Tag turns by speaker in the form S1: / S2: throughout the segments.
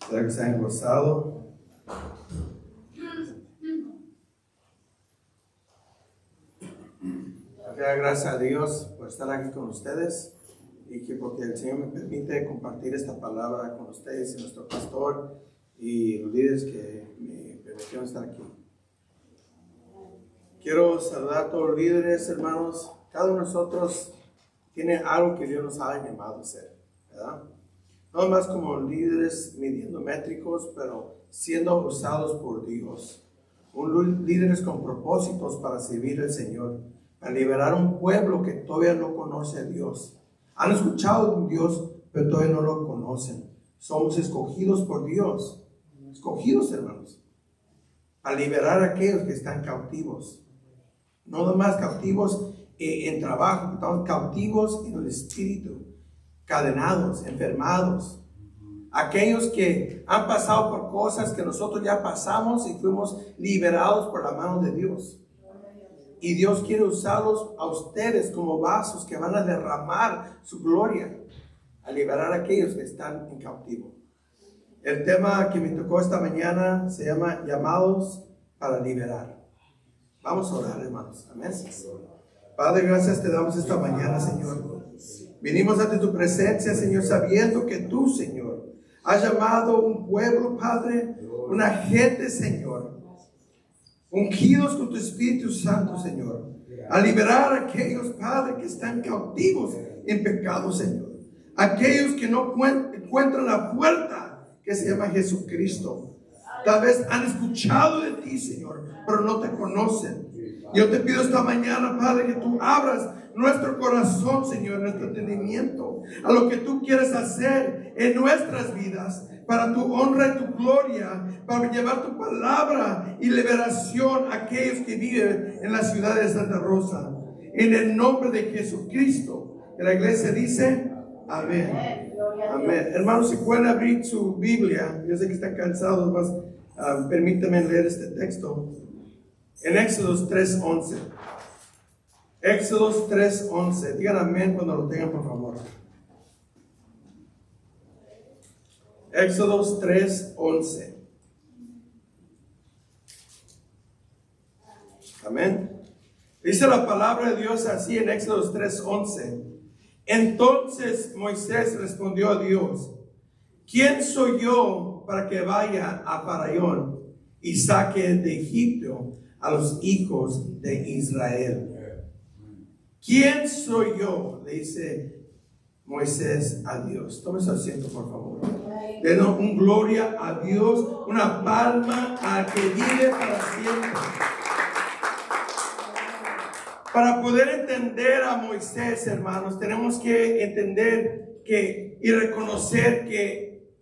S1: Espero que se hayan gozado. Gracias a Dios por estar aquí con ustedes y que porque el Señor me permite compartir esta palabra con ustedes y nuestro pastor y los líderes que me permitieron estar aquí. Quiero saludar a todos los líderes, hermanos. Cada uno de nosotros tiene algo que Dios nos ha llamado a hacer, ¿verdad? No más como líderes midiendo métricos, pero siendo usados por Dios. Líderes con propósitos para servir al Señor, para liberar un pueblo que todavía no conoce a Dios. Han escuchado de Dios, pero todavía no lo conocen. Somos escogidos por Dios. Escogidos, hermanos, para liberar a aquellos que están cautivos. No nomás cautivos en trabajo, estamos cautivos en el espíritu, cadenados, enfermados. Aquellos que han pasado por cosas que nosotros ya pasamos y fuimos liberados por la mano de Dios. Y Dios quiere usarlos a ustedes como vasos que van a derramar su gloria, a liberar a aquellos que están en cautivo. El tema que me tocó esta mañana se llama llamados para liberar. Vamos a orar, hermanos. Amén. Padre, gracias te damos esta mañana, Señor. Vinimos ante tu presencia, Señor, sabiendo que tú, Señor, has llamado un pueblo, Padre, una gente, Señor, ungidos con tu Espíritu Santo, Señor, a liberar a aquellos, Padre, que están cautivos en pecado, Señor. Aquellos que no encuentran la puerta que se llama Jesucristo. Tal vez han escuchado de ti, Señor, pero no te conocen. Yo te pido esta mañana, Padre, que tú abras nuestro corazón, Señor, nuestro entendimiento a lo que tú quieres hacer en nuestras vidas, para tu honra y tu gloria, para llevar tu palabra y liberación a aquellos que viven en la ciudad de Santa Rosa. En el nombre de Jesucristo. Y la iglesia dice, amén. Amén. Hermanos, si pueden abrir su Biblia, yo sé que están cansados, más permítanme leer este texto. En Éxodos 3:11. Éxodos 3:11. Digan amén cuando lo tengan, por favor. Éxodos 3:11. Amén. Dice la palabra de Dios así en Éxodos 3:11. Entonces Moisés respondió a Dios: ¿quién soy yo para que vaya a Faraón y saque de Egipto a los hijos de Israel? ¿Quién soy yo? Le dice Moisés a Dios. Tome su asiento, por favor. Den un gloria a Dios, una palma al que vive para siempre. Para poder entender a Moisés, hermanos, tenemos que entender y reconocer que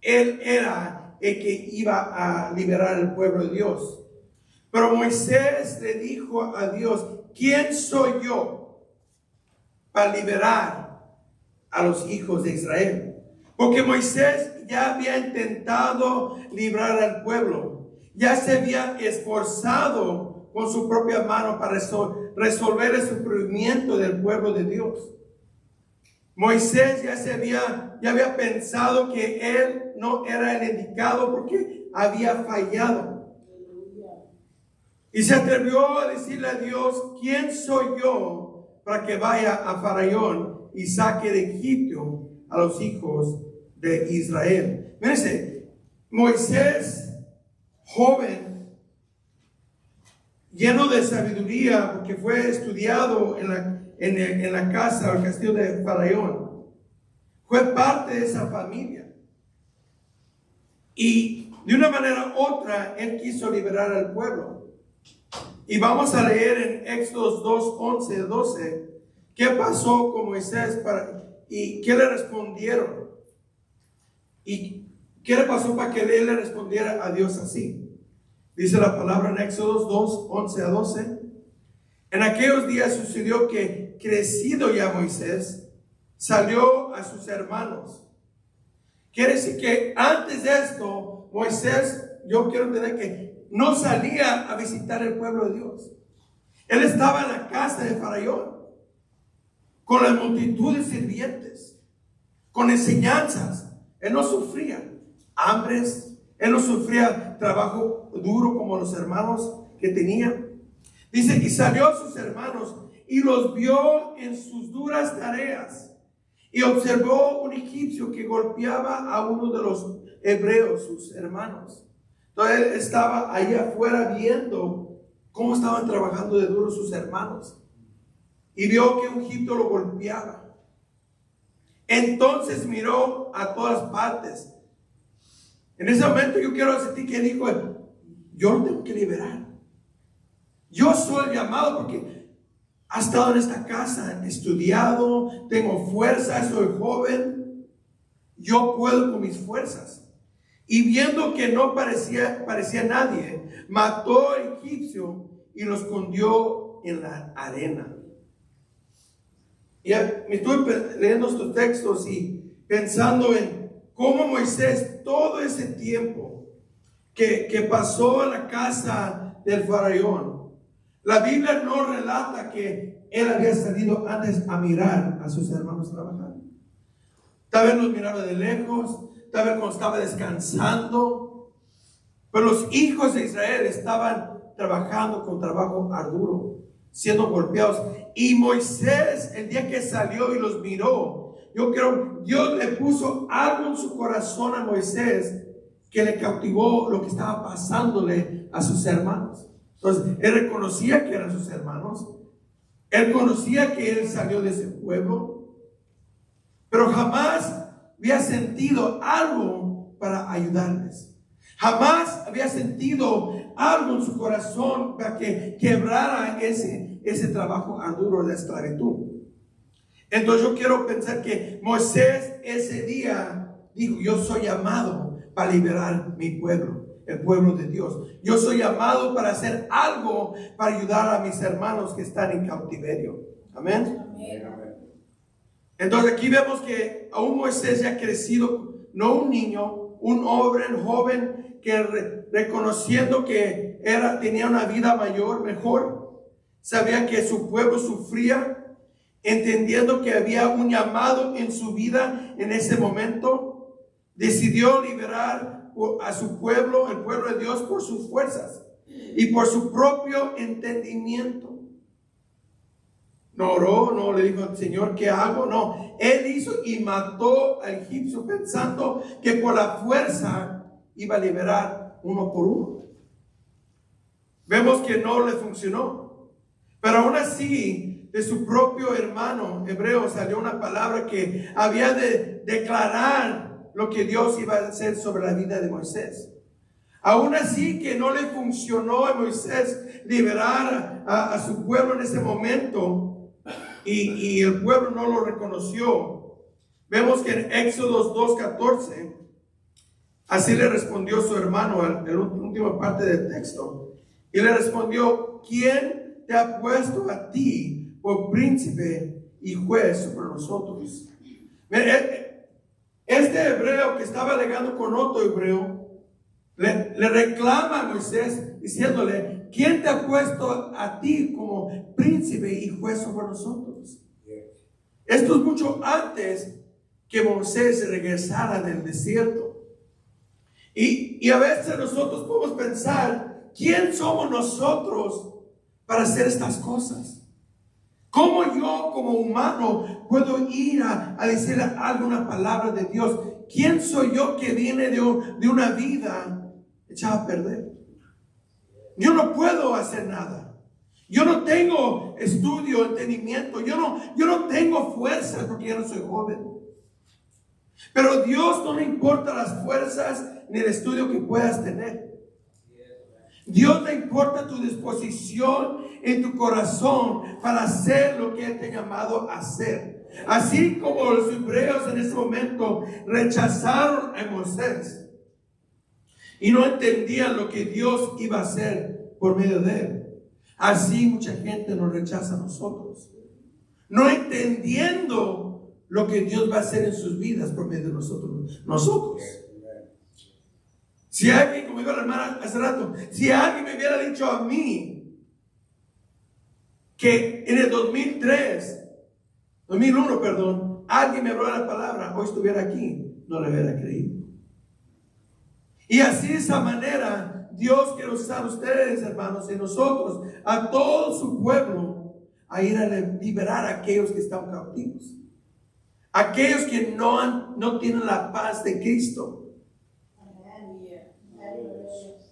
S1: él era el que iba a liberar al pueblo de Dios. Pero Moisés le dijo a Dios: ¿quién soy yo para liberar a los hijos de Israel? Porque Moisés ya había intentado librar al pueblo, ya se había esforzado con su propia mano para resolver el sufrimiento del pueblo de Dios. Moisés ya había pensado que él no era el indicado porque había fallado. Y se atrevió a decirle a Dios: ¿quién soy yo para que vaya a Faraón y saque de Egipto a los hijos de Israel? Fíjense, Moisés, joven, lleno de sabiduría, porque fue estudiado en la casa o el castillo de Faraón, fue parte de esa familia. Y de una manera u otra, él quiso liberar al pueblo. Y vamos a leer en Éxodos 2:11, 12, qué pasó con Moisés y qué le respondieron. Y qué le pasó para que él le respondiera a Dios así. Dice la palabra en Éxodos 2:11 a 12. En aquellos días sucedió que, crecido ya Moisés, salió a sus hermanos. Quiere decir que antes de esto, Moisés, yo quiero entender que no salía a visitar el pueblo de Dios. Él estaba en la casa de Faraón, con la multitud de sirvientes, con enseñanzas. Él no sufría. hambres, él no sufría trabajo duro como los hermanos que tenía. Dice, y salió a sus hermanos y los vio en sus duras tareas. Y observó un egipcio que golpeaba a uno de los hebreos, sus hermanos. Entonces él estaba ahí afuera viendo cómo estaban trabajando de duro sus hermanos. Y vio que un egipcio lo golpeaba. Entonces miró a todas partes. En ese momento yo quiero sentir que dijo, yo lo tengo que liberar. Yo soy el llamado porque ha estado en esta casa, he estudiado, tengo fuerza, soy joven. Yo puedo con mis fuerzas. Y viendo que no parecía nadie, mató al egipcio y lo escondió en la arena. Y me estuve leyendo estos textos y pensando en cómo Moisés, todo ese tiempo que pasó en la casa del faraón, la Biblia no relata que él había salido antes a mirar a sus hermanos trabajar. Tal vez los miraba de lejos, tal vez cuando estaba descansando. Pero los hijos de Israel estaban trabajando con trabajo arduo, siendo golpeados. Y Moisés, el día que salió y los miró, yo creo Dios le puso algo en su corazón a Moisés que le cautivó lo que estaba pasándole a sus hermanos. Entonces, él reconocía que eran sus hermanos. Él conocía que él salió de ese pueblo. Pero jamás había sentido algo para ayudarles. Jamás había sentido algo en su corazón para que quebrara ese trabajo arduo de esclavitud. Entonces yo quiero pensar que Moisés ese día dijo, yo soy llamado para liberar mi pueblo, el pueblo de Dios. Yo soy llamado para hacer algo para ayudar a mis hermanos que están en cautiverio. Amén. Amén. Entonces aquí vemos que aún Moisés ya ha crecido, no un niño, un hombre, joven, que reconociendo que tenía una vida mejor, sabía que su pueblo sufría, entendiendo que había un llamado en su vida en ese momento, decidió liberar a su pueblo, el pueblo de Dios, por sus fuerzas y por su propio entendimiento. No oró, no le dijo al Señor, ¿qué hago? No, él hizo y mató al egipcio pensando que por la fuerza iba a liberar uno por uno. Vemos que no le funcionó, pero aún así de su propio hermano hebreo salió una palabra que había de declarar lo que Dios iba a hacer sobre la vida de Moisés. Aún así que no le funcionó a Moisés liberar a su pueblo en ese momento, y el pueblo no lo reconoció. Vemos que en Éxodo 2:14 así le respondió su hermano en la última parte del texto, y le respondió, ¿quién te ha puesto a ti por príncipe y juez sobre nosotros? Este hebreo que estaba alegando con otro hebreo le reclama a Moisés diciéndole, ¿quién te ha puesto a ti como príncipe y juez sobre nosotros? Esto es mucho antes que Moisés regresara del desierto. Y a veces nosotros podemos pensar, ¿quién somos nosotros para hacer estas cosas? ¿Cómo yo como humano puedo ir a decir alguna palabra de Dios? ¿Quién soy yo que viene de una vida echada a perder? Yo no puedo hacer nada. Yo no tengo estudio, entendimiento. Yo no tengo fuerza porque yo no soy joven. Pero Dios no le importa las fuerzas ni el estudio que puedas tener. Dios le importa tu disposición en tu corazón para hacer lo que Él te ha llamado a hacer. Así como los hebreos en ese momento rechazaron a Moisés y no entendían lo que Dios iba a hacer por medio de él. Así mucha gente nos rechaza a nosotros, no entendiendo lo que Dios va a hacer en sus vidas por medio de nosotros. Si alguien, como dijo la hermana hace rato, si alguien me hubiera dicho a mí que en el 2001, alguien me habló la palabra, hoy estuviera aquí, no le hubiera creído. Y así de esa manera Dios quiere usar a ustedes, hermanos, y nosotros, a todo su pueblo, a ir a liberar a aquellos que están cautivos. Aquellos que no tienen la paz de Cristo.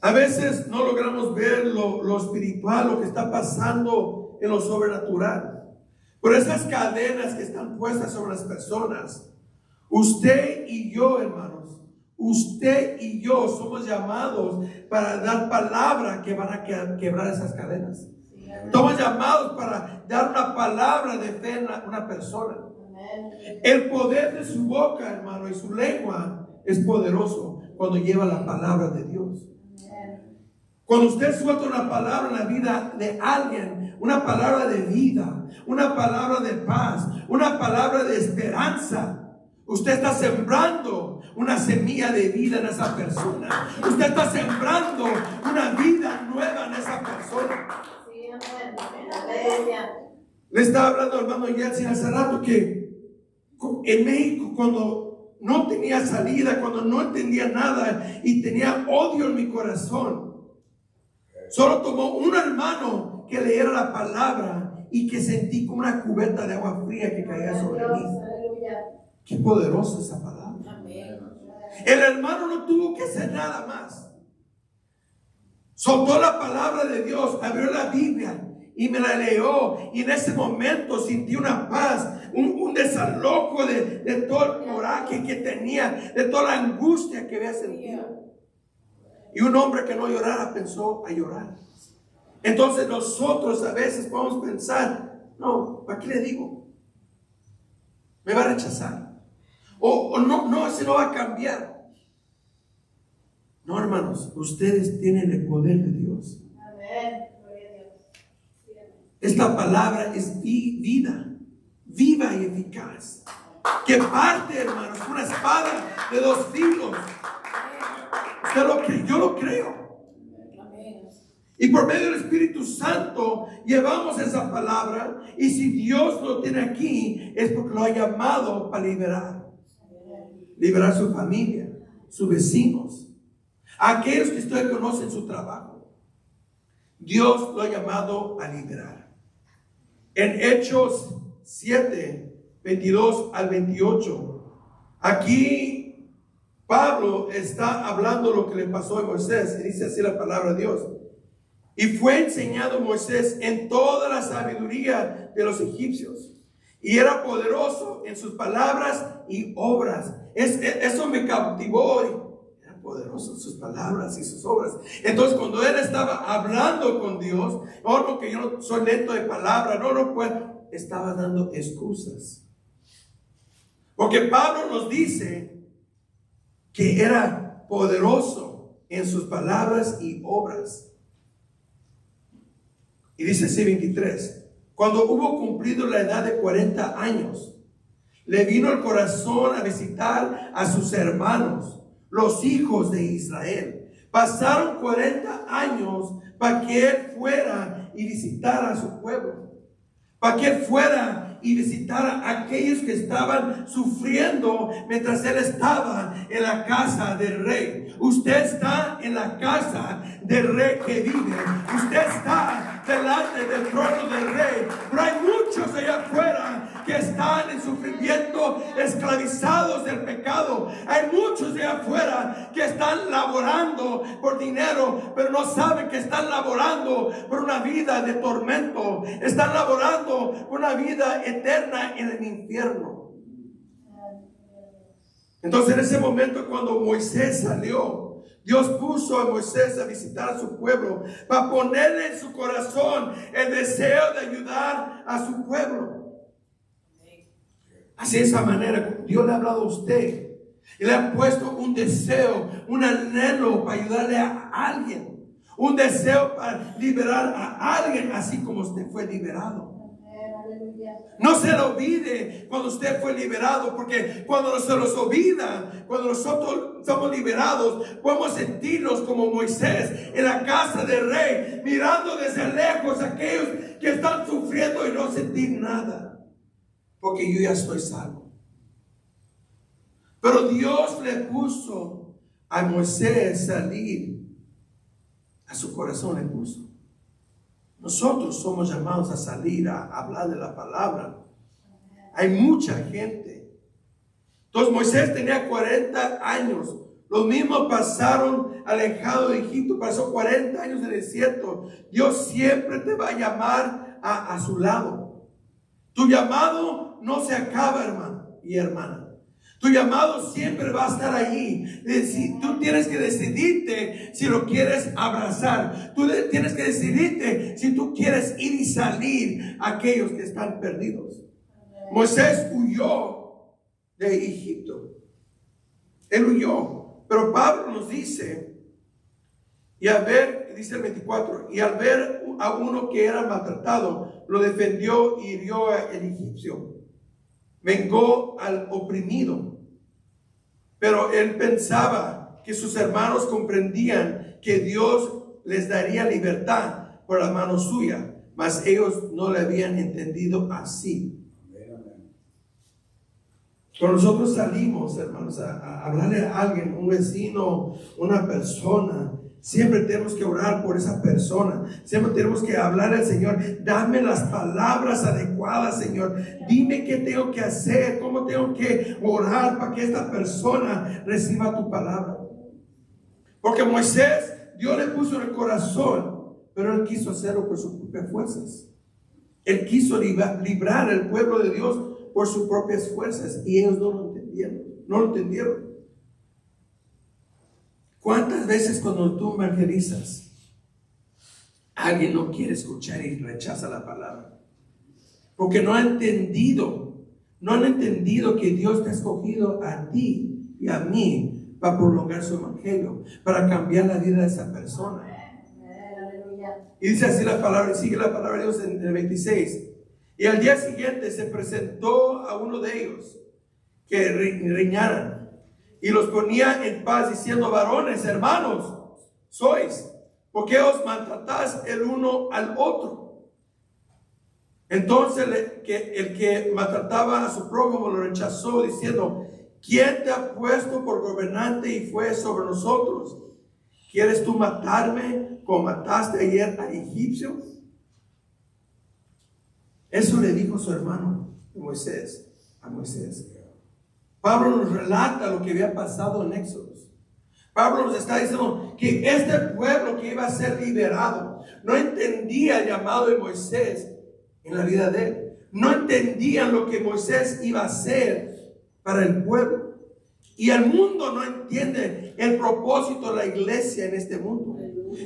S1: A veces no logramos ver lo espiritual, lo que está pasando en lo sobrenatural. Por esas cadenas que están puestas sobre las personas, usted y yo, hermanos, usted y yo somos llamados para dar palabra que van a quebrar esas cadenas. Somos llamados para dar una palabra de fe en una persona. El poder de su boca, hermano, y su lengua es poderoso cuando lleva la palabra de Dios. Cuando usted suelta una palabra en la vida de alguien, una palabra de vida, una palabra de paz, una palabra de esperanza, usted está sembrando una semilla de vida en esa persona. Usted está sembrando una vida nueva en esa persona. Le estaba hablando al hermano Yeltsin hace rato que en México, cuando no tenía salida, cuando no entendía nada y tenía odio en mi corazón, solo tomó un hermano que leyera la palabra y que sentí como una cubeta de agua fría que caía sobre mí. Qué poderosa esa palabra. El hermano no tuvo que hacer nada más. Soltó la palabra de Dios, abrió la Biblia y me la leyó, y en ese momento sentí una paz, un desalojo de todo el coraje que tenía, de toda la angustia que había sentido. Y un hombre que no llorara pensó a llorar. Entonces nosotros a veces podemos pensar, no, ¿para qué le digo? Me va a rechazar. O no, ese no va a cambiar. No, hermanos, ustedes tienen el poder de Dios. Amén. Esta palabra es vida, viva y eficaz, que parte, hermanos, una espada de dos filos. Yo lo creo. Y por medio del Espíritu Santo llevamos esa palabra, y si Dios lo tiene aquí es porque lo ha llamado para liberar su familia, sus vecinos, aquellos que ustedes conocen su trabajo. Dios lo ha llamado a liberar. En Hechos 7, 22 al 28, aquí Pablo está hablando lo que le pasó a Moisés, y dice así la palabra de Dios. Y fue enseñado Moisés en toda la sabiduría de los egipcios, y era poderoso en sus palabras y obras. Eso me cautivó. Era poderoso en sus palabras y sus obras. Entonces, cuando él estaba hablando con Dios, no, que yo no soy lento de palabra, no puedo, estaba dando excusas. Porque Pablo nos dice que era poderoso en sus palabras y obras. Y dice así 23. Cuando hubo cumplido la edad de 40 años, le vino el corazón a visitar a sus hermanos, los hijos de Israel. Pasaron 40 años para que él fuera y visitara a su pueblo. Para que él fuera y visitara a aquellos que estaban sufriendo mientras él estaba en la casa del rey. Usted está en la casa del rey que vive. Usted está delante del trono del rey. Pero hay muchos allá afuera que están en sufrimiento, esclavizados del pecado. Hay muchos allá afuera que están laborando por dinero, pero no saben que están laborando por una vida de tormento. Están laborando por una vida eterna en el infierno. Entonces, en ese momento, cuando Moisés salió, Dios puso a Moisés a visitar a su pueblo para ponerle en su corazón el deseo de ayudar a su pueblo. Así de esa manera Dios le ha hablado a usted y le ha puesto un deseo, un anhelo para ayudarle a alguien, un deseo para liberar a alguien, así como usted fue liberado. No se lo olvide cuando usted fue liberado, porque cuando se nos olvida, cuando nosotros somos liberados, podemos sentirnos como Moisés en la casa del rey, mirando desde lejos a aquellos que están sufriendo y no sentir nada, porque yo ya estoy salvo. Pero Dios le puso a Moisés salir, a su corazón le puso. Nosotros somos llamados a salir, a hablar de la palabra. Hay mucha gente. Entonces Moisés tenía 40 años. Los mismos pasaron alejado de Egipto, pasó 40 años en el desierto. Dios siempre te va a llamar a su lado. Tu llamado no se acaba, hermano y hermana. Tu llamado siempre va a estar ahí. Tú tienes que decidirte si lo quieres abrazar. Tú tienes que decidirte si tú quieres ir y salir a aquellos que están perdidos. Moisés huyó de Egipto. Él huyó. Pero Pablo nos dice, y al ver, dice el 24, y al ver a uno que era maltratado, lo defendió y hirió al egipcio. Vengó al oprimido. Pero él pensaba que sus hermanos comprendían que Dios les daría libertad por la mano suya, mas ellos no le habían entendido así. Cuando nosotros salimos, hermanos, a hablarle a alguien, un vecino, una persona, siempre tenemos que orar por esa persona. Siempre tenemos que hablar al Señor. Dame las palabras adecuadas, Señor. Dime qué tengo que hacer, cómo tengo que orar para que esta persona reciba tu palabra. Porque Moisés, Dios le puso en el corazón, pero él quiso hacerlo por sus propias fuerzas. Él quiso librar al pueblo de Dios por sus propias fuerzas, y ellos no lo entendieron. ¿Cuántas veces cuando tú evangelizas, alguien no quiere escuchar y rechaza la palabra? Porque no han entendido que Dios te ha escogido a ti y a mí para prolongar su evangelio, para cambiar la vida de esa persona. Y dice así la palabra, y sigue la palabra de Dios en el 26. Y al día siguiente se presentó a uno de ellos que riñaran y los ponía en paz, diciendo: varones, hermanos, sois, ¿por qué os maltratáis el uno al otro? Entonces el que maltrataba a su prójimo lo rechazó, diciendo: ¿quién te ha puesto por gobernante y fue sobre nosotros? ¿Quieres tú matarme como mataste ayer al egipcio? Eso le dijo su hermano a Moisés. Pablo nos relata lo que había pasado en Éxodo. Pablo nos está diciendo que este pueblo que iba a ser liberado no entendía el llamado de Moisés en la vida de él. No entendían lo que Moisés iba a hacer para el pueblo. Y el mundo no entiende el propósito de la iglesia en este mundo.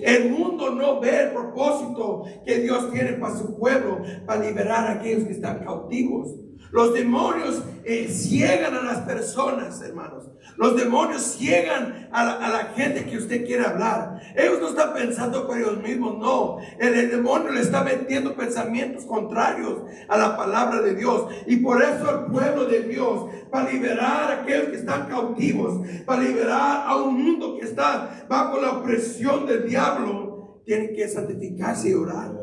S1: El mundo no ve el propósito que Dios tiene para su pueblo, para liberar a aquellos que están cautivos. Los demonios ciegan a las personas, hermanos. Los demonios ciegan a la gente que usted quiere hablar. Ellos no están pensando por ellos mismos, no. El demonio le está metiendo pensamientos contrarios a la palabra de Dios. Y por eso el pueblo de Dios, para liberar a aquellos que están cautivos, para liberar a un mundo que está bajo la opresión del diablo, tienen que santificarse y orar.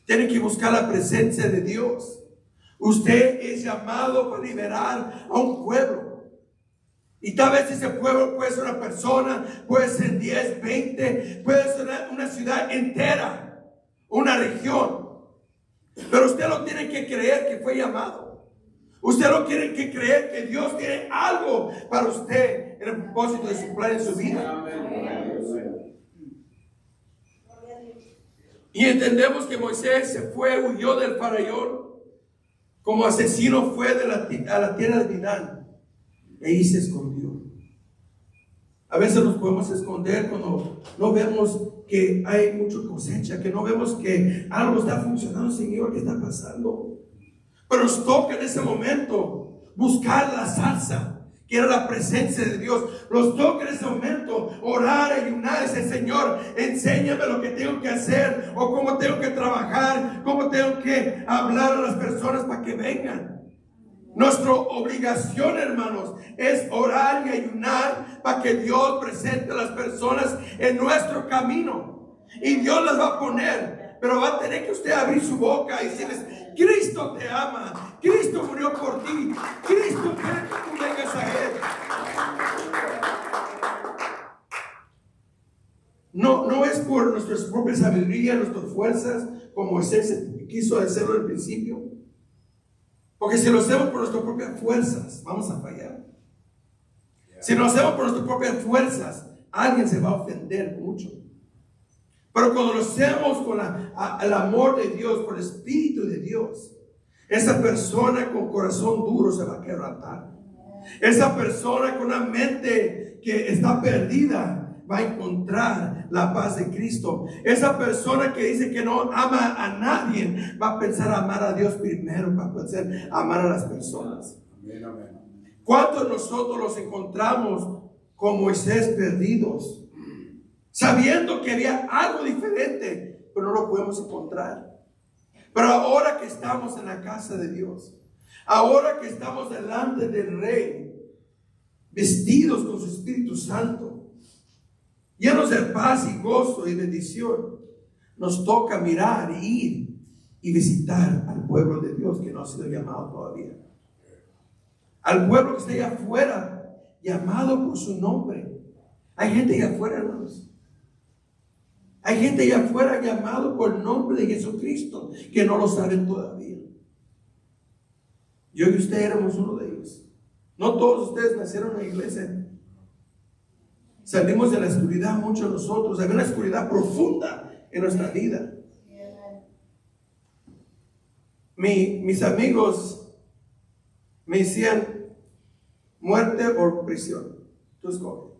S1: Tienen que buscar la presencia de Dios. Usted es llamado para liberar a un pueblo. Y tal vez ese pueblo puede ser una persona, puede ser 10, 20, puede ser una ciudad entera, una región. Pero usted lo tiene que creer que fue llamado. Usted lo tiene que creer que Dios tiene algo para usted en el propósito de su plan en su vida. Y entendemos que Moisés se fue, huyó del faraón. Como asesino fue a la tierra de Midian, y ahí se escondió. A veces nos podemos esconder cuando no vemos que hay mucha cosecha, que no vemos que algo está funcionando. Señor, ¿qué está pasando? Pero nos toca en ese momento buscar la salsa, que era la presencia de Dios. Nos toca en ese momento orar, ayunar, ese Señor, enséñame lo que tengo que hacer, o cómo tengo que trabajar, cómo tengo que hablar a las personas para que vengan. Nuestra obligación, hermanos, es orar y ayunar para que Dios presente a las personas en nuestro camino. Y Dios las va a poner, pero va a tener que usted abrir su boca y decirles: Cristo te ama, Cristo murió por ti, Cristo quiere que tú vengas a Él. No es por nuestra propia sabiduría, nuestras fuerzas, como Moisés quiso hacerlo al principio. Porque si lo hacemos por nuestras propias fuerzas, vamos a fallar. Si lo hacemos por nuestras propias fuerzas, alguien se va a ofender mucho. Pero cuando lo hacemos con el amor de Dios, por el Espíritu de Dios, esa persona con corazón duro se va a quebrantar. Esa persona con una mente que está perdida va a encontrar la paz de Cristo. Esa persona que dice que no ama a nadie va a pensar amar a Dios primero, para poder amar a las personas. ¿Cuántos de nosotros los encontramos con Moisés perdidos, sabiendo que había algo diferente, pero no lo podemos encontrar? Pero ahora que estamos en la casa de Dios, ahora que estamos delante del Rey, vestidos con su Espíritu Santo, llenos de paz y gozo y bendición, nos toca mirar e ir y visitar al pueblo de Dios que no ha sido llamado todavía. Al pueblo que está allá afuera, llamado por su nombre. Hay gente allá afuera, hermanos. Hay gente allá afuera llamado por el nombre de Jesucristo que no lo saben todavía. Yo y usted éramos uno de ellos. No todos ustedes nacieron en la iglesia. Salimos de la oscuridad, muchos de nosotros. Había una oscuridad profunda en nuestra vida. Mis amigos me decían muerte o prisión. Tú escoges.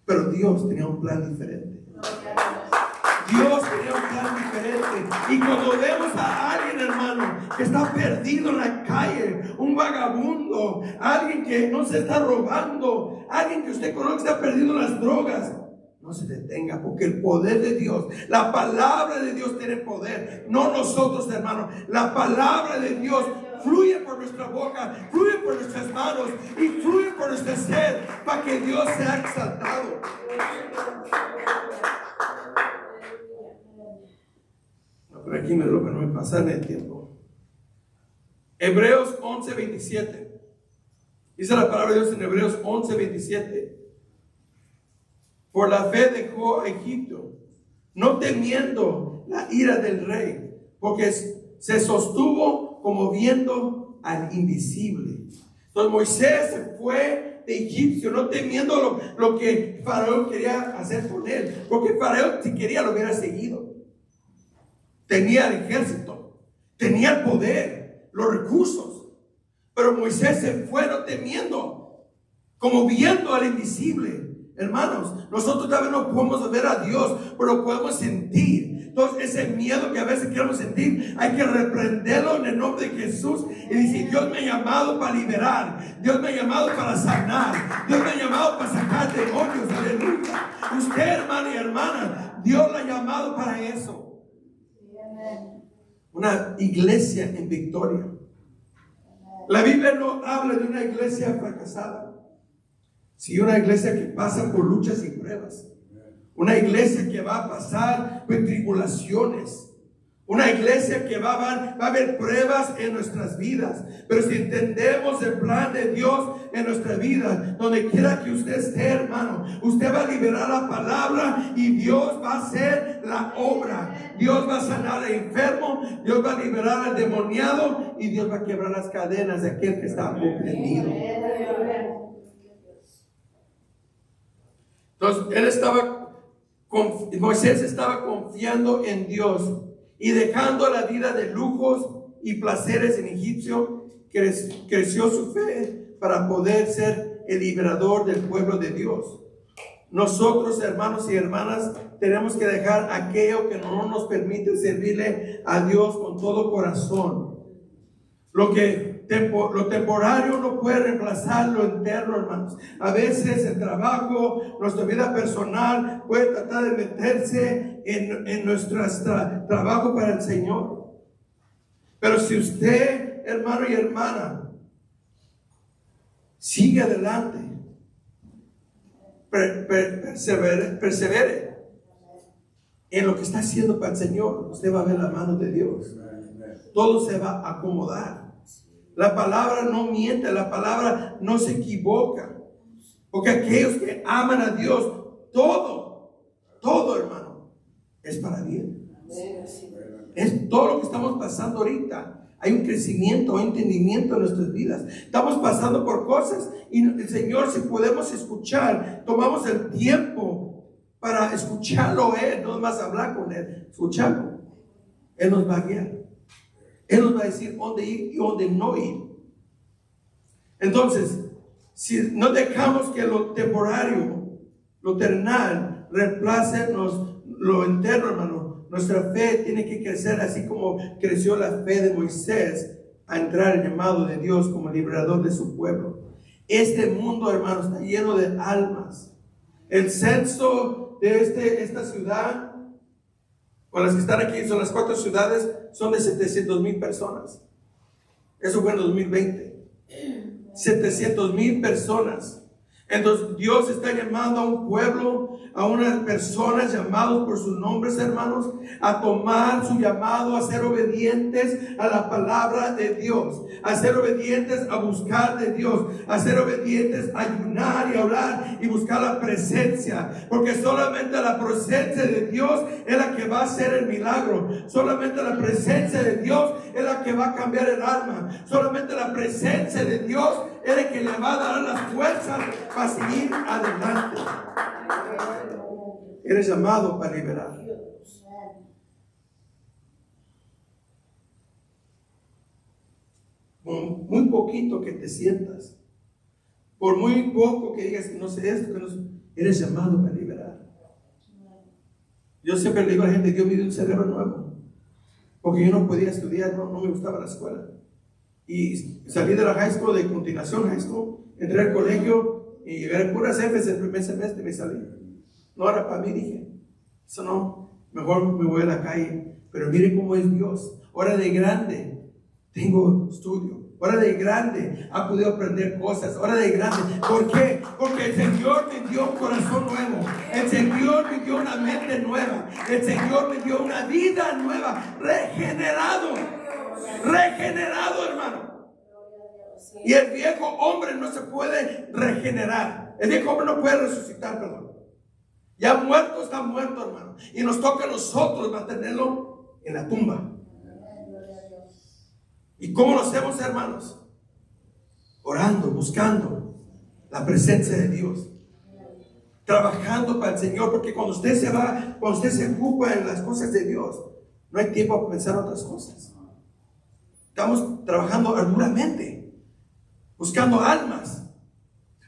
S1: Pero Dios tenía un plan diferente. Dios tenía un plan diferente. Y cuando vemos a alguien, hermano, que está perdido en la calle, un vagabundo, alguien que no se está robando, alguien que usted conoce que está perdido en las drogas, no se detenga, porque el poder de Dios, la palabra de Dios tiene poder, no nosotros, hermano. La palabra de Dios fluye por nuestra boca, fluye por nuestras manos y fluye por nuestra sed, para que Dios sea exaltado. Por aquí no me pasa en el tiempo. Hebreos 11:27. Dice la palabra de Dios en Hebreos 11:27. Por la fe dejó a Egipto, no temiendo la ira del rey, porque se sostuvo como viendo al invisible. Entonces Moisés se fue de Egipcio, no temiendo lo que Faraón quería hacer con él, porque Faraón, si quería, lo hubiera seguido. Tenía el ejército, tenía el poder, los recursos, pero Moisés se fue no temiendo, como viendo al invisible. Hermanos, nosotros tal vez no podemos ver a Dios, pero podemos sentir. Entonces ese miedo que a veces queremos sentir, hay que reprenderlo en el nombre de Jesús y decir: Dios me ha llamado para liberar, Dios me ha llamado para sanar, Dios me ha llamado para sacar demonios. Aleluya. Usted, hermano y hermana, Dios la ha llamado para eso. Una iglesia en victoria. La Biblia no habla de una iglesia fracasada, sino una iglesia que pasa por luchas y pruebas. Una iglesia que va a pasar por tribulaciones. Una iglesia que va a haber pruebas en nuestras vidas. Pero si entendemos el plan de Dios en nuestra vida, donde quiera que usted esté, hermano, usted va a liberar la palabra y Dios va a hacer la obra. Dios va a sanar al enfermo, Dios va a liberar al demoniado y Dios va a quebrar las cadenas de aquel que está oprimido. Entonces Moisés estaba confiando en Dios y dejando la vida de lujos y placeres en Egipcio, creció su fe para poder ser el liberador del pueblo de Dios. Nosotros, hermanos y hermanas, tenemos que dejar aquello que no nos permite servirle a Dios con todo corazón. Lo temporario no puede reemplazar lo eterno, hermanos. A veces el trabajo, nuestra vida personal puede tratar de meterse en nuestro trabajo para el Señor. Pero si usted, hermano y hermana, sigue adelante, persevere en lo que está haciendo para el Señor, usted va a ver la mano de Dios. Todo se va a acomodar. La palabra no miente, la palabra no se equivoca. Porque aquellos que aman a Dios, todo, hermano, es para bien. Es todo lo que estamos pasando ahorita. Hay un crecimiento, hay entendimiento en nuestras vidas. Estamos pasando por cosas y el Señor, si podemos escuchar, tomamos el tiempo para escucharlo Él, no más hablar con Él, escucharlo. Él nos va a guiar. Él nos va a decir dónde ir y dónde no ir. Entonces, si no dejamos que lo temporario, lo terrenal, reemplace lo eterno, hermano, nuestra fe tiene que crecer así como creció la fe de Moisés a entrar al llamado de Dios como liberador de su pueblo. Este mundo, hermano, está lleno de almas. El censo de esta ciudad, con las que están aquí, son las 4 ciudades, son de 700,000 personas. Eso fue en 2020. 700,000 personas. Entonces Dios está llamando a un pueblo, a unas personas llamados por sus nombres, hermanos, a tomar su llamado, a ser obedientes a la palabra de Dios, a ser obedientes a buscar de Dios, a ser obedientes a ayunar y a orar y buscar la presencia, porque solamente la presencia de Dios es la que va a hacer el milagro. Solamente la presencia de Dios es la que va a cambiar el alma. Solamente la presencia de Dios es la que le va a dar las fuerzas para seguir adelante. Eres llamado para liberar. Con muy poquito que te sientas, por muy poco que digas que no sé esto, que no sé, eres llamado para liberar. Yo siempre le digo a la gente: Dios me dio un cerebro nuevo, porque yo no podía estudiar, no me gustaba la escuela. Y salí de la high school, de continuación high school, entré al colegio y llegué a puras Fs el primer semestre y me salí. No era para mí, dije, eso no, mejor me voy a la calle. Pero miren cómo es Dios. Ahora de grande tengo estudio. Ahora de grande ha podido aprender cosas. Ahora de grande. ¿Por qué? Porque el Señor me dio un corazón nuevo. El Señor me dio una mente nueva. El Señor me dio una vida nueva. Regenerado, hermano. Y el viejo hombre no se puede regenerar. El viejo hombre no puede resucitar, perdón. Ya muerto está muerto, hermano. Y nos toca a nosotros mantenerlo en la tumba. ¿Y cómo lo hacemos, hermanos? Orando, buscando la presencia de Dios, trabajando para el Señor, porque cuando usted se va, cuando usted se ocupa en las cosas de Dios, no hay tiempo para pensar otras cosas. Estamos trabajando arduramente, buscando almas,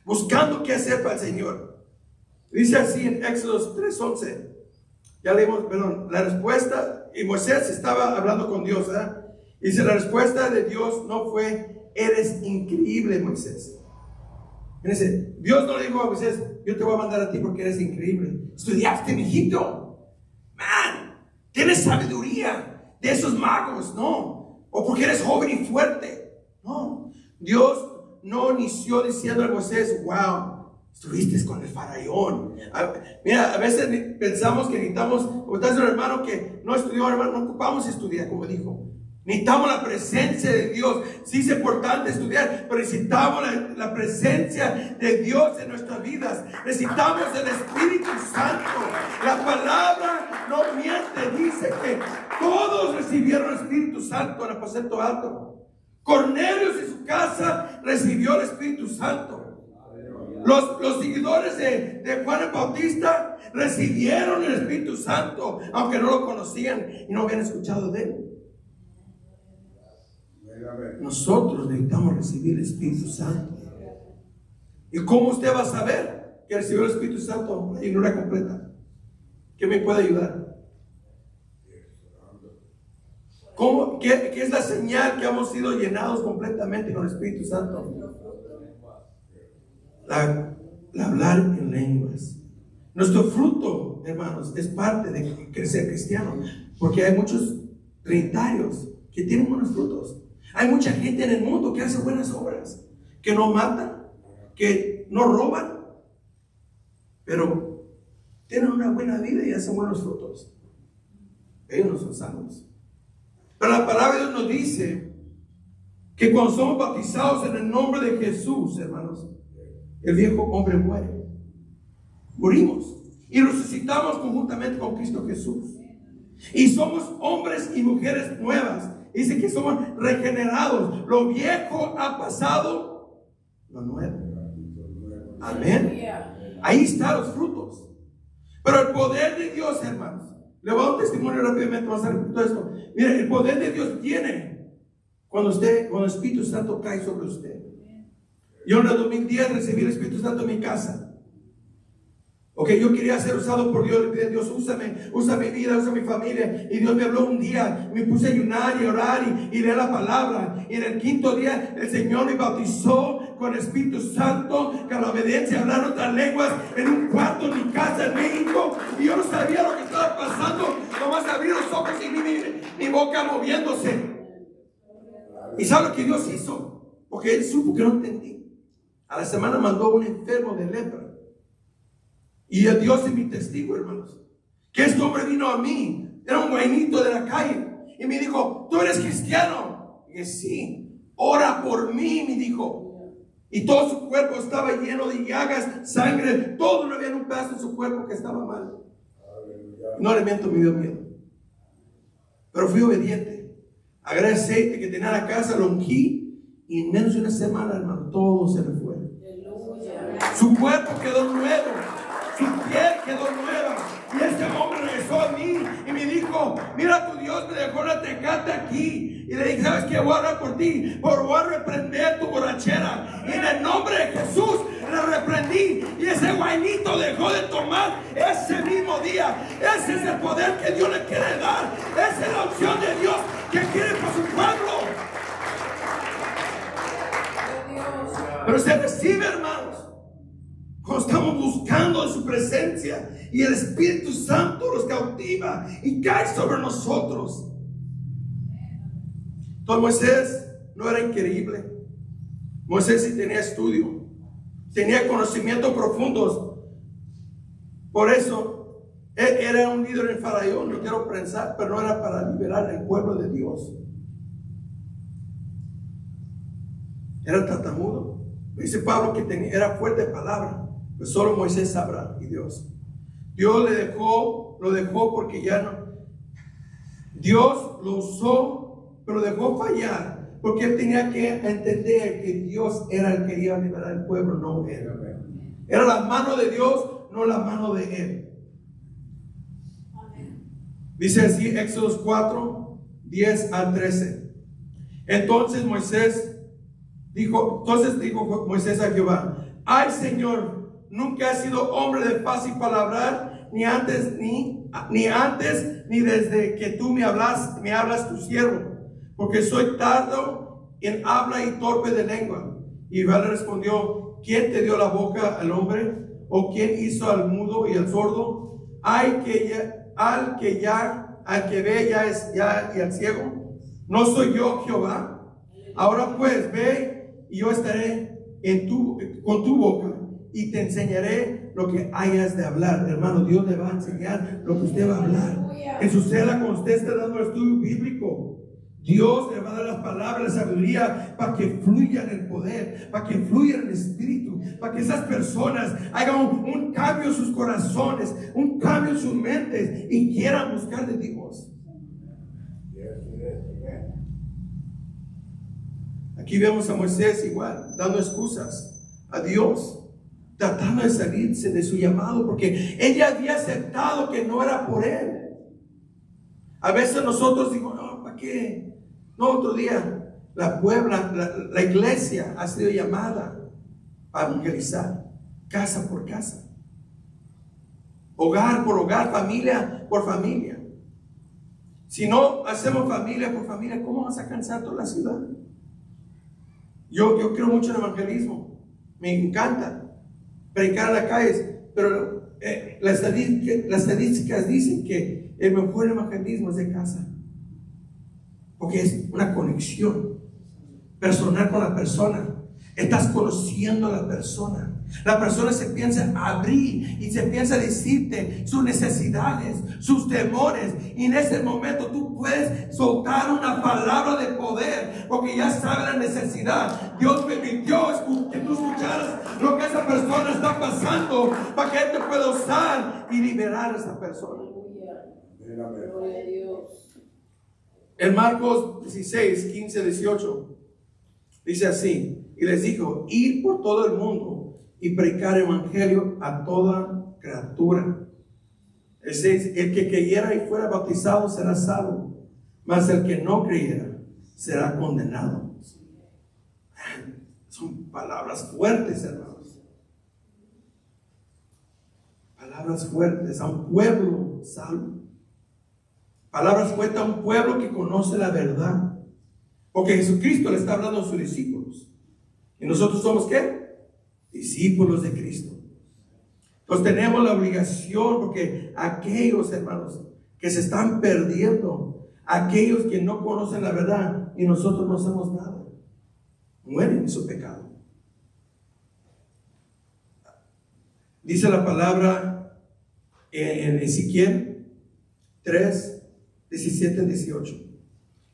S1: buscando qué hacer para el Señor. Dice así en Éxodo 3:11, ya leímos, perdón, la respuesta, y Moisés estaba hablando con Dios, ¿verdad? Dice, la respuesta de Dios no fue: eres increíble, Moisés. Dice, Dios no le dijo a Moisés: yo te voy a mandar a ti porque eres increíble. Estudiaste, mijito. Man, tienes sabiduría de esos magos, no. O porque eres joven y fuerte. No. Dios no inició diciendo a Moisés: wow, estuviste con el faraón. Mira, a veces pensamos que necesitamos, como está un hermano que no estudió, hermano, no ocupamos estudiar, como dijo. Necesitamos la presencia de Dios. Sí es importante estudiar, pero necesitamos la presencia de Dios en nuestras vidas. Necesitamos el Espíritu Santo. La palabra no miente. Dice que todos recibieron el Espíritu Santo en el aposento alto. Cornelio y su casa recibió el Espíritu Santo. Los seguidores de Juan el Bautista recibieron el Espíritu Santo, aunque no lo conocían y no habían escuchado de él. Nosotros necesitamos recibir el Espíritu Santo. ¿Y cómo usted va a saber que recibió el Espíritu Santo y no la completa? ¿Qué me puede ayudar? ¿Qué es la señal que hemos sido llenados completamente con el Espíritu Santo? La hablar en lenguas. Nuestro fruto, hermanos, es parte de crecer cristiano, porque hay muchos trinitarios que tienen buenos frutos. Hay mucha gente en el mundo que hace buenas obras, que no matan, que no roban, pero tienen una buena vida y hacen buenos frutos. Ellos no son salvos. Pero la palabra de Dios nos dice que cuando somos bautizados en el nombre de Jesús, hermanos, el viejo hombre muere. Morimos. y resucitamos conjuntamente con Cristo Jesús. Y somos hombres y mujeres nuevas. Dice que somos regenerados. Lo viejo ha pasado, lo nuevo. Amén. Ahí están los frutos. Pero el poder de Dios, hermanos, le voy a dar un testimonio rápidamente, vamos a hacer todo esto. Mire, el poder de Dios viene cuando el Espíritu Santo cae sobre usted. Yo en el 2010 recibí el Espíritu Santo en mi casa. Ok, yo quería ser usado por Dios. Le pedí a Dios, úsame, usa mi vida, usa mi familia. Y Dios me habló un día, me puse a ayunar y orar y leer la palabra. Y en el quinto día el Señor me bautizó con el Espíritu Santo, con la obediencia, hablar otras lenguas en un cuarto en mi casa en México. Y yo no sabía lo que estaba pasando. Nomás abrí los ojos y mi boca moviéndose. ¿Y sabe lo que Dios hizo? Porque Él supo que no entendí. A la semana mandó un enfermo de lepra. Y a Dios es mi testigo, hermanos, que este hombre vino a mí. Era un guainito de la calle. Y me dijo, ¿tú eres cristiano? Y dije, sí. Ora por mí, me dijo. Y todo su cuerpo estaba lleno de llagas, sangre. Todo, no había un pedazo de su cuerpo que estaba mal. No le miento, me dio miedo. Pero fui obediente. Agarré aceite que tenía en la casa, lo ungí. Y en menos de una semana, hermano, todo se me fue. Su cuerpo quedó nuevo. Su piel quedó nueva. Y este hombre regresó a mí y me dijo, mira, tu Dios me dejó la tecate aquí. Y le dije, ¿sabes qué? Voy a orar por ti, pero voy a reprender tu borrachera. Y en el nombre de Jesús le reprendí. Y ese guainito dejó de tomar ese mismo día. Ese es el poder que Dios le quiere dar. Esa es la opción de Dios que quiere por su pueblo. Pero se recibe, hermanos, cuando estamos buscando en su presencia y el Espíritu Santo los cautiva y cae sobre nosotros. Entonces Moisés no era increíble. Moisés sí tenía estudio, tenía conocimientos profundos. Por eso él era un líder en Faraón, no quiero pensar, pero no era para liberar al pueblo de Dios. Era tartamudo. Dice Pablo que era fuerte de palabra. Pues solo Moisés sabrá y Dios. Dios lo dejó porque ya no. Dios lo usó, pero lo dejó fallar. Porque él tenía que entender que Dios era el que iba a liberar al pueblo, no él. Era la mano de Dios, no la mano de él. Dice así, Éxodo 4, 10 al 13. Entonces dijo Moisés a Jehová, ay Señor, nunca he sido hombre de fácil palabrar, ni antes ni desde que tú me hablas tu siervo, porque soy tardo en habla y torpe de lengua. Y Jehová le respondió, ¿quién te dio la boca al hombre? ¿O quién hizo al mudo y al sordo? Al que ve y al ciego. ¿No soy yo Jehová? Ahora pues ve y yo estaré con tu boca y te enseñaré lo que hayas de hablar. Hermano, Dios le va a enseñar lo que usted va a hablar. Que suceda cuando usted está dando el estudio bíblico. Dios le va a dar las palabras, la sabiduría, para que fluya en el poder, para que fluya en el espíritu, para que esas personas hagan un cambio en sus corazones, un cambio en sus mentes y quieran buscar de Dios. Aquí vemos a Moisés igual, dando excusas a Dios, tratando de salirse de su llamado, porque ella había aceptado que no era por él. A veces nosotros decimos, no, ¿para qué? No, otro día, la iglesia ha sido llamada para evangelizar, casa por casa, hogar por hogar, familia por familia. Si no hacemos familia por familia, ¿cómo vamos a cansar toda la ciudad? Yo creo mucho en evangelismo, me encanta predicar en las calles, pero las estadísticas dicen que el mejor evangelismo es de casa, porque es una conexión personal con la persona. Estás conociendo a la persona, La persona se piensa abrir y se piensa decirte sus necesidades, sus temores. Y en ese momento tú puedes soltar una palabra de poder, porque ya sabe la necesidad. Dios permitió que tú escucharas lo que esa persona está pasando para que Él te pueda usar y liberar a esa persona.
S2: Gloria a Dios.
S1: En Marcos 16, 15, 18 dice así: y les dijo, ir por todo el mundo y predicar evangelio a toda criatura. Es decir, el que creyera y fuera bautizado será salvo, mas el que no creyera será condenado. Son palabras fuertes, hermanos. Palabras fuertes a un pueblo salvo. Palabras fuertes a un pueblo que conoce la verdad. Porque Jesucristo le está hablando a sus discípulos. ¿Y nosotros somos qué? Discípulos de Cristo. Entonces tenemos la obligación, porque aquellos hermanos que se están perdiendo, aquellos que no conocen la verdad y nosotros no hacemos nada, mueren en su pecado. Dice la palabra en Ezequiel 3, 17 y 18.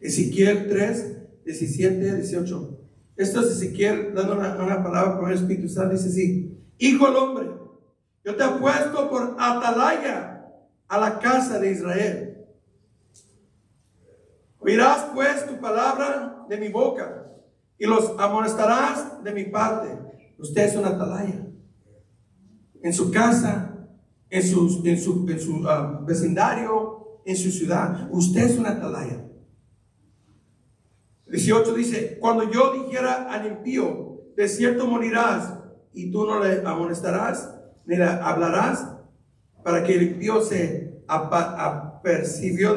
S1: Ezequiel 3, 17 y 18. Esto es Ezequiel dando una palabra con el Espíritu Santo. Dice así: hijo del hombre, yo te he puesto por atalaya a la casa de Israel. Oirás pues tu palabra de mi boca y los amonestarás de mi parte. Usted es una atalaya. En su casa, en su vecindario, en su ciudad, usted es una atalaya. 18 dice: cuando yo dijera al impío, de cierto morirás, y tú no le amonestarás, ni le hablarás, para que el impío se apercibió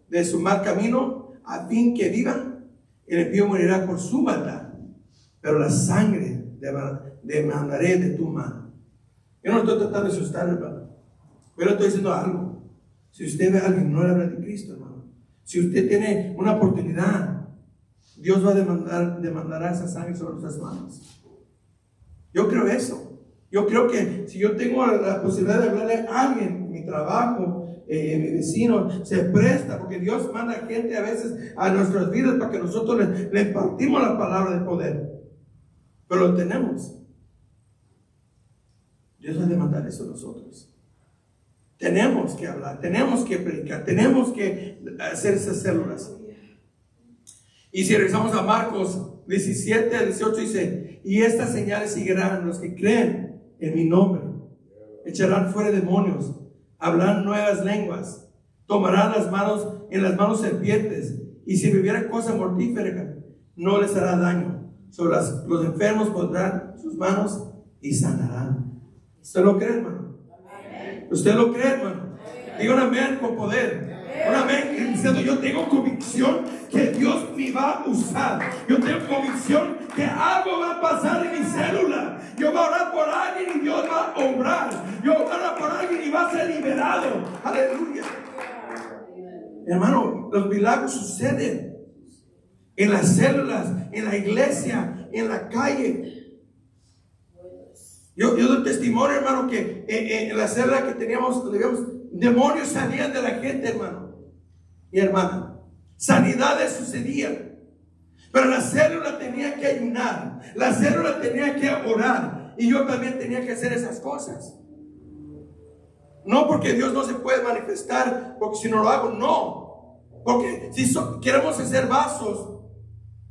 S1: de su mal camino, a fin que viva, el impío morirá por su maldad, pero la sangre demandaré de tu mano. Yo no estoy tratando de asustar, hermano, pero estoy diciendo algo. Si usted ve a alguien, no le habla de Cristo, hermano. Si usted tiene una oportunidad, Dios va a demandará esa sangre sobre nuestras manos. Yo creo eso. Yo creo que si yo tengo la posibilidad de hablarle a alguien, mi trabajo, mi vecino, se presta, porque Dios manda gente a veces a nuestras vidas para que nosotros le impartimos la palabra de poder. Pero lo tenemos. Dios va a demandar eso a nosotros. Tenemos que hablar, tenemos que predicar, tenemos que hacer esas células. Y si regresamos a Marcos 17 al 18 dice: y estas señales seguirán los que creen en mi nombre. Echarán fuera demonios, hablarán nuevas lenguas, tomarán en las manos serpientes, y si bebiera cosa mortífera no les hará daño. Sobre los enfermos pondrán sus manos y sanarán. ¿Usted lo cree, hermano? ¿Usted lo cree, hermano? Diga un amén con poder. Un amén diciendo: yo tengo convicción que Dios me va a usar. Yo tengo convicción que algo va a pasar en mi célula. Yo voy a orar por alguien y Dios va a obrar. Yo voy a orar por alguien y va a ser liberado. Aleluya. Hermano, los milagros suceden en las células, en la iglesia, en la calle. Yo doy testimonio, hermano, que en la célula que teníamos, demonios salían de la gente, hermano y hermana. Sanidades sucedían. Pero la célula tenía que ayunar. La célula tenía que orar. Y yo también tenía que hacer esas cosas. No porque Dios no se puede manifestar, porque si no lo hago, no. Porque si queremos ser vasos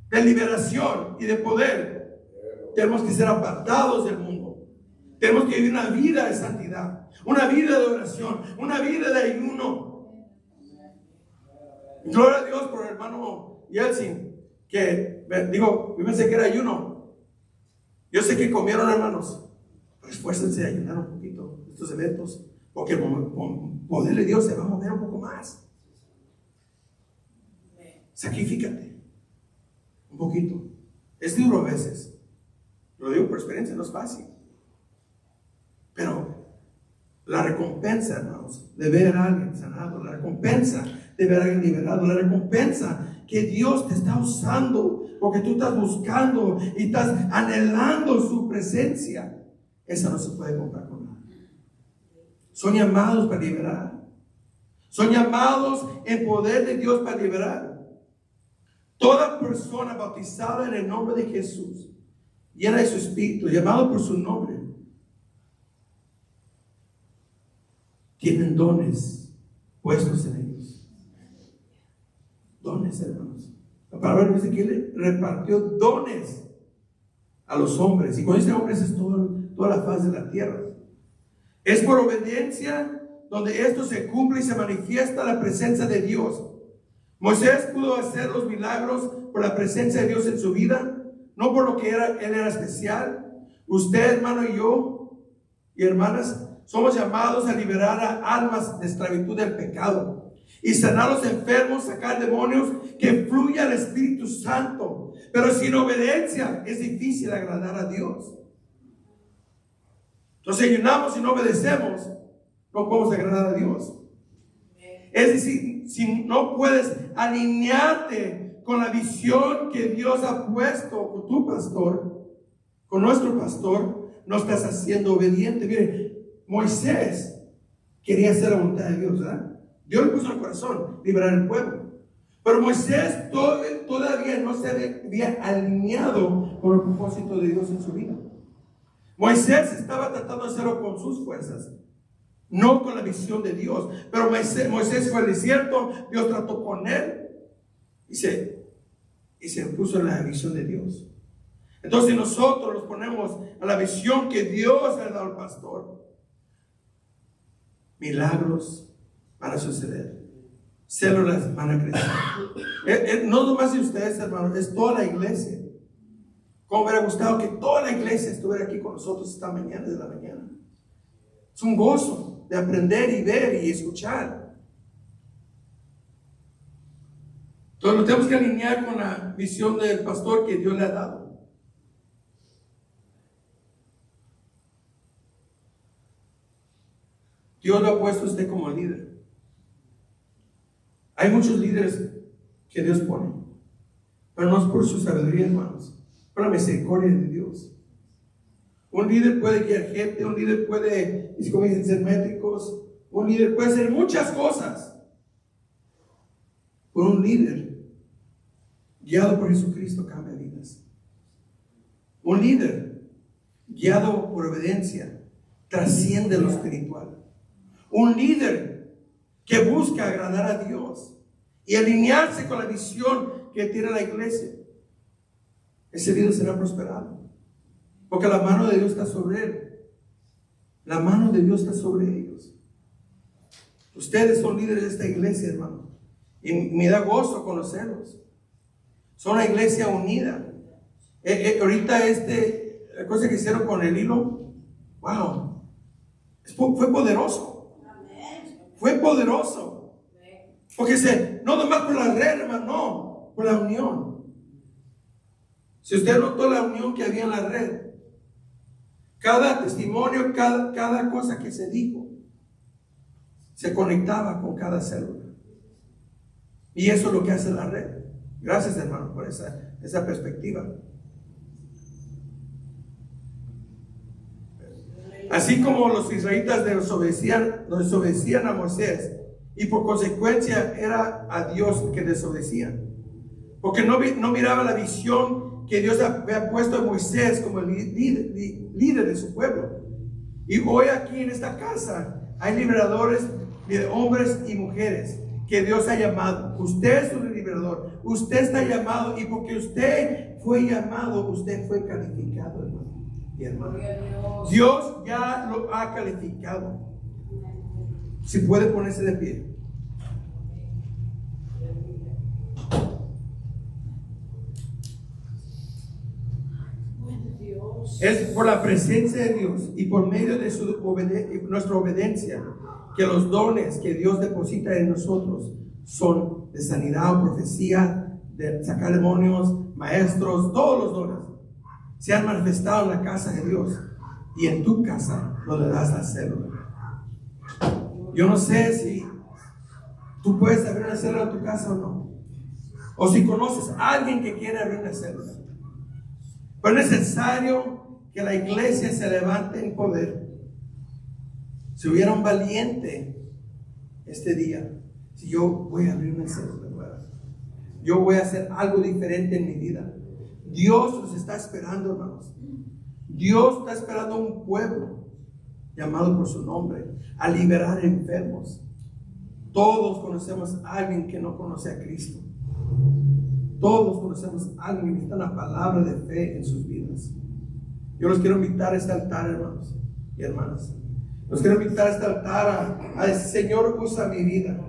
S1: de liberación y de poder, tenemos que ser apartados del mundo. Tenemos que vivir una vida de santidad, una vida de oración, una vida de ayuno. Gloria a Dios por el hermano Yeltsin, que digo, yo pensé que era ayuno. Yo sé que comieron, hermanos, pero esfuércense a ayunar un poquito estos eventos, porque el poder de Dios se va a mover un poco más. Sacrifícate un poquito. Es duro a veces, lo digo por experiencia, no es fácil. Pero la recompensa, hermanos, de ver a alguien sanado, la recompensa de ver a alguien liberado, la recompensa que Dios te está usando porque tú estás buscando y estás anhelando su presencia. esa no se puede comprar con nada. Son llamados para liberar. Son llamados en poder de Dios para liberar. Toda persona bautizada en el nombre de Jesús, llena de su espíritu, llamado por su nombre, tienen dones puestos en ellos. Dones, hermanos. La palabra dice que Él repartió dones a los hombres. Y cuando dice hombres es toda la faz de la tierra. Es por obediencia donde esto se cumple y se manifiesta la presencia de Dios. Moisés pudo hacer los milagros por la presencia de Dios en su vida, no por lo que él era especial. Usted, hermano, y yo, y hermanas, somos llamados a liberar a almas de esclavitud del pecado y sanar a los enfermos, sacar demonios, que fluya el Espíritu Santo. Pero sin obediencia es difícil agradar a Dios. Entonces, ayunamos y no obedecemos, no podemos agradar a Dios. Es decir, si no puedes alinearte con la visión que Dios ha puesto con tu pastor, con nuestro pastor, no estás haciendo obediente. Mire, Moisés quería hacer la voluntad de Dios, ¿verdad? Dios le puso en el corazón liberar el pueblo. Pero Moisés todavía no se había alineado con el propósito de Dios en su vida. Moisés estaba tratando de hacerlo con sus fuerzas, no con la visión de Dios. Pero Moisés fue al desierto, Dios trató con él y se puso en la visión de Dios. Entonces nosotros nos ponemos a la visión que Dios le ha dado al pastor. Milagros van a suceder, células van a crecer. No nomás de ustedes, hermanos, es toda la iglesia. Como me hubiera gustado que toda la iglesia estuviera aquí con nosotros esta mañana, de la mañana. Es un gozo de aprender y ver y escuchar. Entonces nos tenemos que alinear con la visión del pastor que Dios le ha dado. Dios lo ha puesto a usted como líder. Hay muchos líderes que Dios pone, pero no es por su sabiduría, hermanos, por la misericordia de Dios. Un líder puede guiar gente, un líder puede, como dicen, ser métricos, un líder puede hacer muchas cosas. Pero un líder guiado por Jesucristo cambia vidas. Un líder guiado por obediencia trasciende lo espiritual. Un líder que busca agradar a Dios y alinearse con la visión que tiene la iglesia, ese líder será prosperado, porque la mano de Dios está sobre él. La mano de Dios está sobre ellos. Ustedes son líderes de esta iglesia, hermano, y me da gozo conocerlos. Son una iglesia unida. Ahorita la cosa que hicieron con el hilo, wow, fue poderoso. Fue poderoso. Porque no nomás por la red, hermano, no, por la unión. Si usted notó la unión que había en la red, cada testimonio, cada cosa que se dijo, se conectaba con cada célula. Y eso es lo que hace la red. Gracias, hermano, por esa perspectiva. Así como los israelitas desobedecían a Moisés, y por consecuencia era a Dios que desobedecían, porque no miraba la visión que Dios había puesto a Moisés como el líder de su pueblo. Y hoy aquí en esta casa hay liberadores de hombres y mujeres que Dios ha llamado. Usted es un liberador, usted está llamado, y porque usted fue llamado, usted fue calificado, hermano y hermana. Dios ya lo ha calificado. Si puede ponerse de pie. Es por la presencia de Dios y por medio de nuestra obediencia que los dones que Dios deposita en nosotros son de sanidad o profecía, de sacar demonios, maestros, todos los dones se han manifestado en la casa de Dios y en tu casa donde das la célula. Yo no sé si tú puedes abrir una célula en tu casa o no, o si conoces a alguien que quiere abrir una célula, pero es necesario que la iglesia se levante en poder. Si hubiera un valiente este día, si yo voy a abrir una célula nueva, yo voy a hacer algo diferente en mi vida. Dios los está esperando, hermanos. Dios está esperando a un pueblo llamado por su nombre a liberar enfermos. Todos conocemos a alguien que no conoce a Cristo. Todos conocemos a alguien que necesita una palabra de fe en sus vidas. Yo los quiero invitar a este altar, hermanos y hermanas. Los quiero invitar a este altar a decir: Señor, usa mi vida.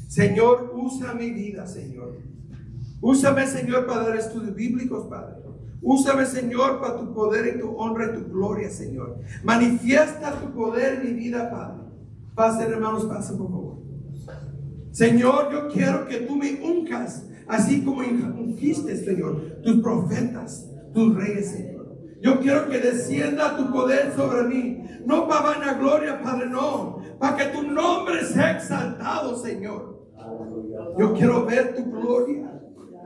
S1: Señor, usa mi vida, Señor. Úsame, Señor, para dar estudios bíblicos, Padre. Úsame, Señor, para tu poder y tu honra y tu gloria, Señor. Manifiesta tu poder en mi vida, Padre. Pasen, hermanos, pasen, por favor. Señor, yo quiero que tú me unjas, así como ungiste, Señor, tus profetas, tus reyes, Señor. Yo quiero que descienda tu poder sobre mí, no para vanagloria, Padre, no, para que tu nombre sea exaltado, Señor. Yo quiero ver tu gloria,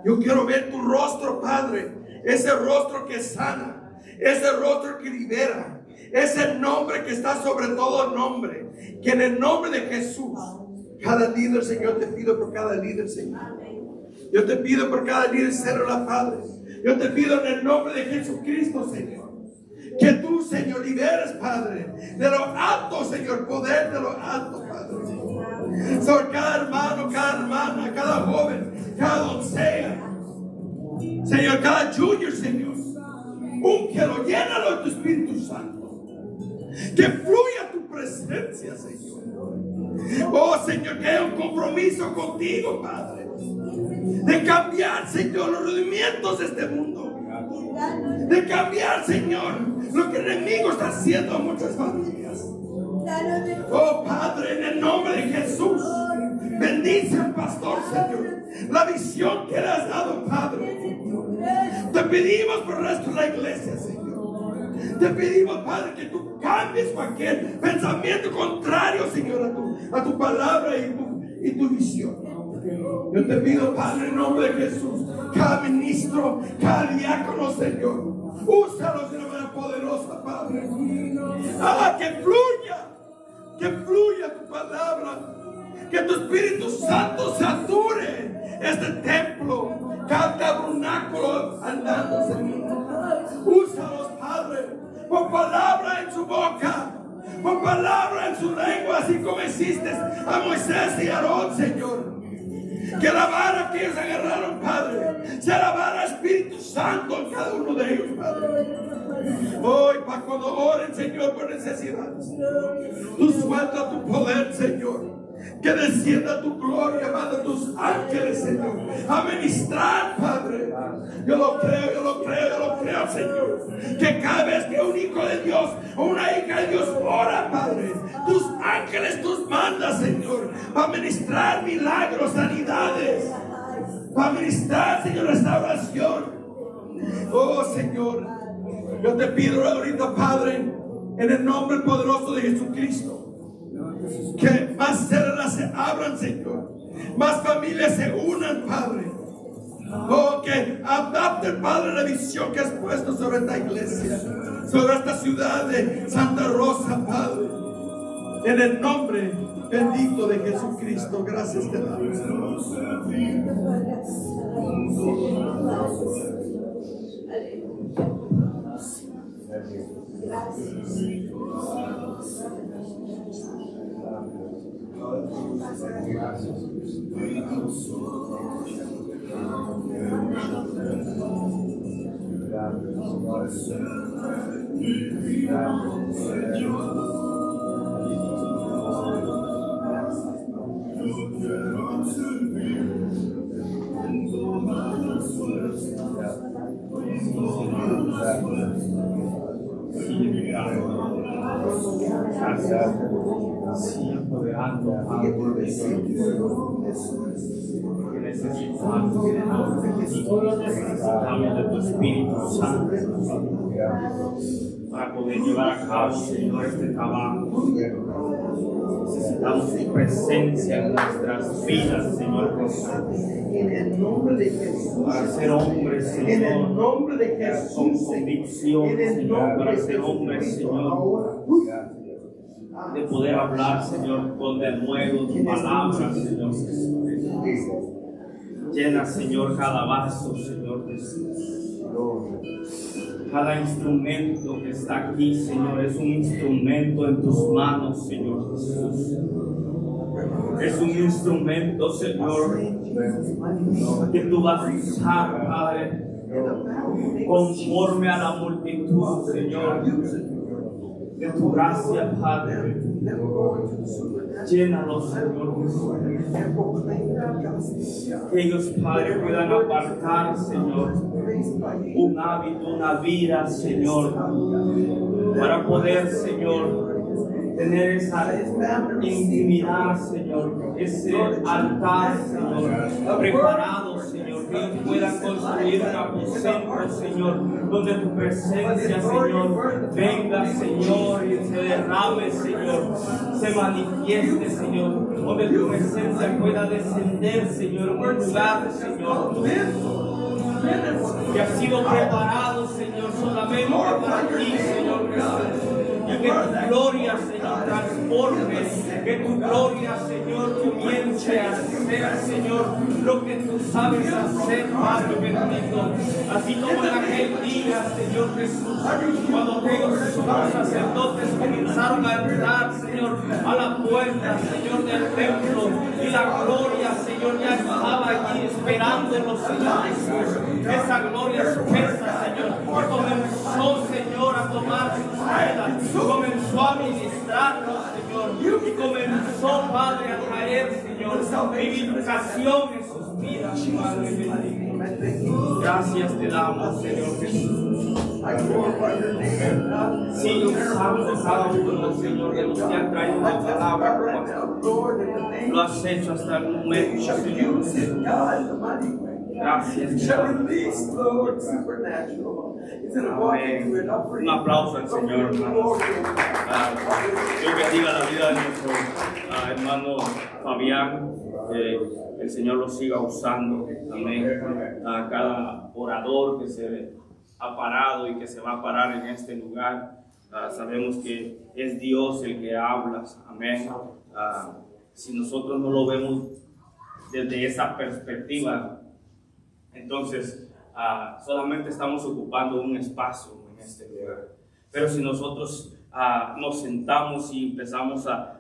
S1: yo quiero ver tu rostro, Padre, ese rostro que sana, ese rostro que libera, ese nombre que está sobre todo nombre, que en el nombre de Jesús, cada líder, Señor, te pido por cada líder, Señor. Yo te pido por cada líder célula, Padre. Yo te pido en el nombre de Jesucristo, Señor, que tú, Señor, liberes, Padre, de lo alto, Señor, poder de lo alto, Padre. Sobre cada hermano, cada hermana, cada joven, cada doncella, Señor, cada junior, Señor, úngelo, llénalo de tu Espíritu Santo. Que fluya tu presencia, Señor. Oh, Señor, que haya un compromiso contigo, Padre, de cambiar, Señor, los rudimientos de este mundo, de cambiar, Señor, lo que el enemigo está haciendo a muchas familias. Oh, Padre, en el nombre de Jesús, bendice al pastor, Señor, la visión que le has dado, Padre. Te pedimos por el resto de la iglesia, Señor. Te pedimos, Padre, que tú cambies cualquier pensamiento contrario, Señor, a tu palabra y tu visión. Yo te pido, Padre, en nombre de Jesús, cada ministro, cada diácono, Señor, úsalos de una manera poderosa, Padre. Que fluya tu palabra, que tu Espíritu Santo sature este templo, cada tabernáculo andando, Señor. Úsalos, Padre, por palabra en su boca, por palabra en su lengua, así como hiciste a Moisés y a Aarón, Señor. Que la vara que ellos agarraron, Padre, sea la vara Espíritu Santo en cada uno de ellos, Padre. Hoy, para cuando oren, Señor, por necesidades, tú suelta tu poder, Señor. Que descienda tu gloria, Padre, tus ángeles, Señor, a ministrar, Padre. Yo lo creo, Señor. Que cada vez que un hijo de Dios o una hija de Dios ora, Padre, tus ángeles tus mandas, Señor, para ministrar milagros, sanidades, para ministrar, Señor, restauración. Oh, Señor, yo te pido ahorita, Padre, en el nombre poderoso de Jesucristo, que más células se abran, Señor, más familias se unan, Padre. Oh, que adapte, Padre, la visión que has puesto sobre esta iglesia, sobre esta ciudad de Santa Rosa, Padre. En el nombre bendito de Jesucristo, gracias te damos.
S3: Necesitamos de tu Espíritu Santo para poder llevar a cabo, Señor, este trabajo. Necesitamos tu presencia en nuestras vidas, Señor Jesús.
S1: En el nombre de Jesús.
S3: Para ser hombres, Señor.
S1: En el nombre de
S3: Con
S1: Jesús.
S3: convicción,
S1: En el
S3: Señor.
S1: nombre
S3: Para
S1: de
S3: ser hombres,
S1: Jesucristo.
S3: Señor.
S1: Ahora.
S3: De poder hablar, Señor, con denuedo tu palabra, Señor Jesús. Llena, Señor, cada vaso, Señor Jesús. Cada instrumento que está aquí, Señor, es un instrumento en tus manos, Señor Jesús. Es un instrumento, Señor, que tú vas a usar, Padre, conforme a la multitud, Señor, de tu gracia, Padre. Llénalos, Señor Jesús. Que ellos, Padre, puedan apartar, Señor, un hábito, una vida, Señor, para poder, Señor, tener esa intimidad, Señor, ese altar, Señor, preparado, Señor, que ellos puedan construir un aposento, Señor, donde tu presencia, Señor, venga, Señor, y se derrame, Señor, se manifieste, Señor, donde tu presencia pueda descender, Señor, en un lugar, Señor, que ha sido preparado, Señor, solamente para ti, Señor Jesús. Y que tu gloria, Señor, transforme, que tu gloria, Señor, comience a hacer, Señor, lo que tú sabes hacer, Padre bendito. Así como en aquel día, Señor Jesús, cuando aquellos sumos sacerdotes comenzaron a entrar, Señor, a la puerta, Señor, del templo, y la gloria, Señor, ya estaba allí esperándolos, Señor Jesús. Esa gloria espesa, Señor, que comenzó, Señor, a tomar sus vidas, comenzó a ministrarnos, Señor, y comenzó, Padre, a traer, Señor, vivificación en sus vidas, Padre bendito. Gracias te damos, Señor Jesús. Sigue usando cada uno, Señor, de los que han traído la palabra. Lo has hecho hasta el momento, Señor. Gracias. Amén. Un aplauso al Señor, hermanos. Dios bendiga la vida de nuestro hermano Fabián. El Señor lo siga usando. Amén. A cada orador que se ha parado y que se va a parar en este lugar. Sabemos que es Dios el que habla. Amén. Si nosotros no lo vemos desde esa perspectiva, entonces solamente estamos ocupando un espacio en este lugar. Pero si nosotros nos sentamos y empezamos a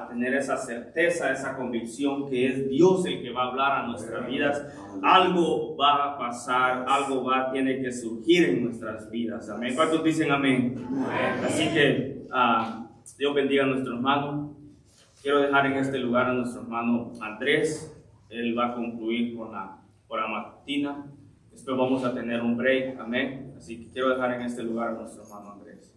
S3: tener esa certeza, esa convicción que es Dios el que va a hablar a nuestras vidas, algo va a pasar, algo tiene que surgir en nuestras vidas. Amén. ¿Cuántos dicen amén? Amén. Así que Dios bendiga a nuestro hermano. Quiero dejar en este lugar a nuestro hermano Andrés. Él va a concluir con la matina. Después vamos a tener un break. Amén. Así que quiero dejar en este lugar a nuestro hermano Andrés.